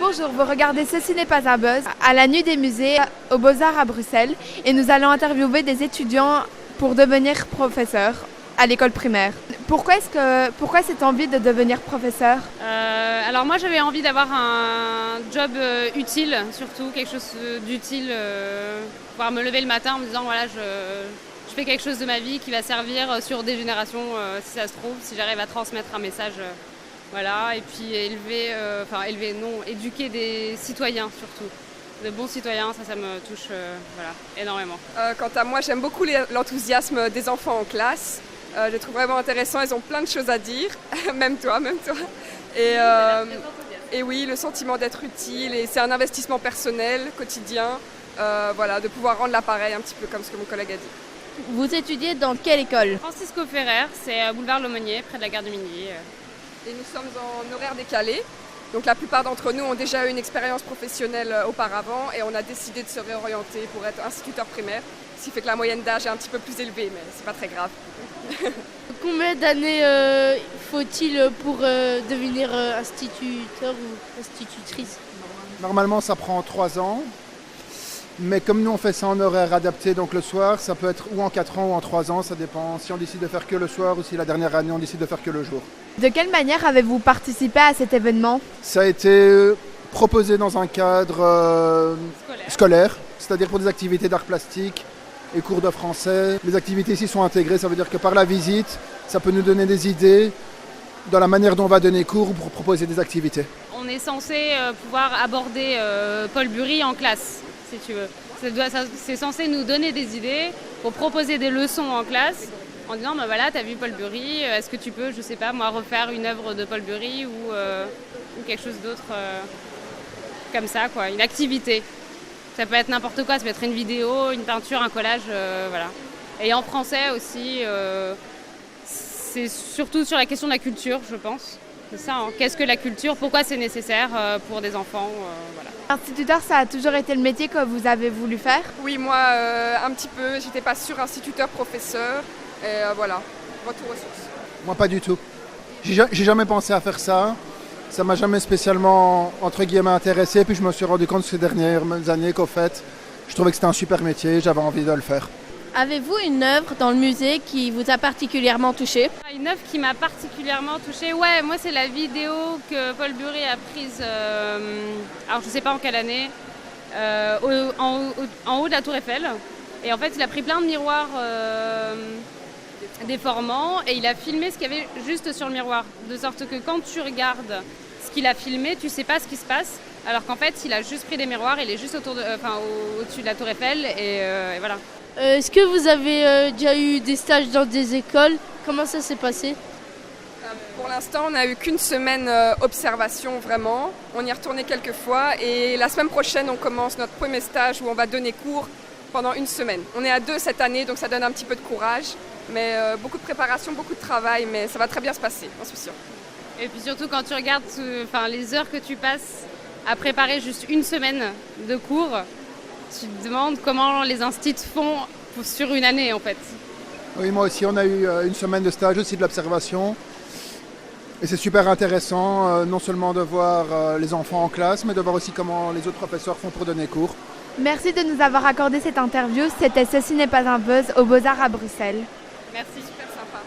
Bonjour, vous regardez Ceci n'est pas un buzz à la Nuit des musées aux Beaux-Arts à Bruxelles et nous allons interviewer des étudiants pour devenir professeurs à l'école primaire. Pourquoi cette envie de devenir professeur? Alors moi j'avais envie d'avoir un job utile, surtout quelque chose d'utile, pouvoir me lever le matin en me disant voilà je fais quelque chose de ma vie qui va servir sur des générations si ça se trouve, si j'arrive à transmettre un message. Voilà, et puis éduquer des citoyens surtout, de bons citoyens, ça me touche énormément. Quant à moi, j'aime beaucoup l'enthousiasme des enfants en classe. Je les trouve vraiment intéressants, ils ont plein de choses à dire, même toi. Et oui, le sentiment d'être utile, et c'est un investissement personnel, quotidien, de pouvoir rendre l'appareil un petit peu comme ce que mon collègue a dit. Vous étudiez dans quelle école? Francisco Ferrer, c'est boulevard Lomonier, près de la gare du Midi. Et nous sommes en horaire décalé, donc la plupart d'entre nous ont déjà eu une expérience professionnelle auparavant et on a décidé de se réorienter pour être instituteur primaire, ce qui fait que la moyenne d'âge est un petit peu plus élevée, mais c'est pas très grave. Combien d'années faut-il pour devenir instituteur ou institutrice? Normalement ça prend 3 ans, mais comme nous on fait ça en horaire adapté, donc le soir, ça peut être ou en 4 ans ou en 3 ans, ça dépend si on décide de faire que le soir ou si la dernière année on décide de faire que le jour. De quelle manière avez-vous participé à cet événement? Ça a été proposé dans un cadre scolaire, c'est-à-dire pour des activités d'art plastique et cours de français. Les activités ici sont intégrées, ça veut dire que par la visite, ça peut nous donner des idées dans la manière dont on va donner cours pour proposer des activités. On est censé pouvoir aborder Paul Bury en classe, si tu veux. C'est censé nous donner des idées pour proposer des leçons en classe en disant bah voilà, t'as vu Paul Bury, est-ce que tu peux, je sais pas moi, refaire une œuvre de Paul Bury ou quelque chose d'autre comme ça, quoi, une activité. Ça peut être n'importe quoi, ça peut être une vidéo, une peinture, un collage, voilà. Et en français aussi, c'est surtout sur la question de la culture, je pense. C'est ça, hein. Qu'est-ce que la culture? Pourquoi c'est nécessaire pour des enfants, voilà. Instituteur, ça a toujours été le métier que vous avez voulu faire? Oui, moi un petit peu, j'étais pas sûre instituteur-professeur, et voilà, retour aux sources. Moi pas du tout. J'ai jamais pensé à faire ça. Ça m'a jamais spécialement, entre guillemets, intéressé. Puis je me suis rendu compte ces dernières années qu'au fait, je trouvais que c'était un super métier, j'avais envie de le faire. Avez-vous une œuvre dans le musée qui vous a particulièrement touché? Une œuvre qui m'a particulièrement touchée, ouais, moi c'est la vidéo que Paul Bury a prise, alors je sais pas en quelle année, en haut de la Tour Eiffel. Et en fait il a pris plein de miroirs déformants et il a filmé ce qu'il y avait juste sur le miroir. De sorte que quand tu regardes ce qu'il a filmé, tu sais pas ce qui se passe. Alors qu'en fait il a juste pris des miroirs, il est juste au-dessus de la Tour Eiffel et voilà. Est-ce que vous avez déjà eu des stages dans des écoles? Comment ça s'est passé? Pour l'instant, on n'a eu qu'une semaine observation vraiment. On y est retourné quelques fois et la semaine prochaine, on commence notre premier stage où on va donner cours pendant une semaine. On est à 2 cette année, donc ça donne un petit peu de courage. Mais beaucoup de préparation, beaucoup de travail, mais ça va très bien se passer, j'en suis sûre. Et puis surtout quand tu regardes les heures que tu passes à préparer juste une semaine de cours, tu te demandes comment les instituts font sur une année en fait. Oui, moi aussi, on a eu une semaine de stage, aussi de l'observation. Et c'est super intéressant, non seulement de voir les enfants en classe, mais de voir aussi comment les autres professeurs font pour donner cours. Merci de nous avoir accordé cette interview. C'était Ceci n'est pas un buzz aux Beaux-Arts à Bruxelles. Merci. Super sympa.